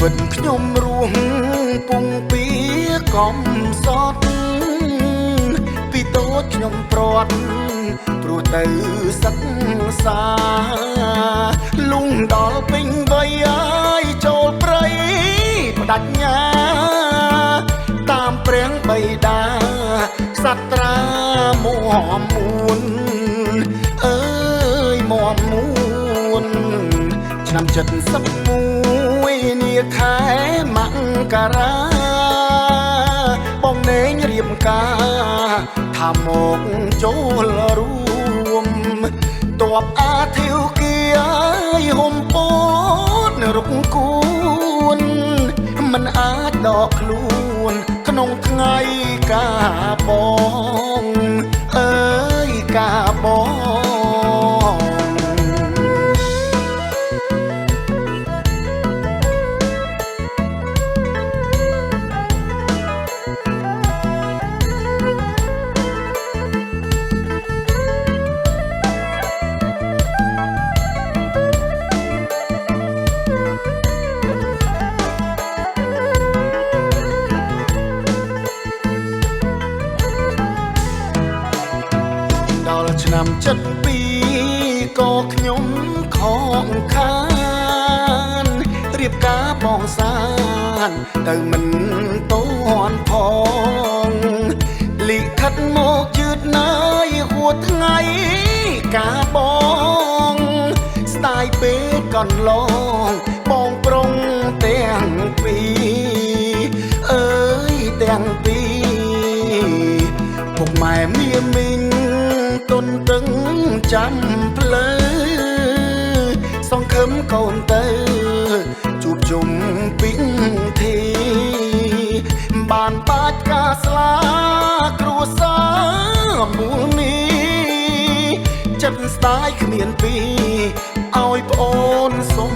វិតខ្ញុំរួងពុងពីកំសត់ពីតូចខ្ញុំព្រាត់ព្រោះទៅសិក្សាលុងដល់ពេញវ័យហើយចូលព្រៃបដញ្ញា តាមព្រះបិតាសត្រាមមួនអើយមមួនឆ្នាំ71នាខែមករាបងនេញរៀបការថាមកចូលរួមតបអាធាវគៀហុំពោតរុកគួនមិនអាចដកខ្លួនក្នុងថ្ងៃកាបងអើយកាបងដល់ឆ្នាំ72ក៏ខ្ញុំខកខានរៀបការបងសានទៅមិនតន់ផងលិខិតមកយឺតណាយហួតថ្ងៃកាបងស្ដាយពេកកន្លងបងប្រុងទាំងពីរអើយទាំងពីរពុកម៉ែមាមីងទុនតឹងចាំផ្លូវសង្ឃឹមកូនទៅជួបជុំពីងធីបានបាច់ការស្លាគ្រួសារមូលនេះចិត្តស្ដាយគ្មានពីឲ្យប្អូនសុំ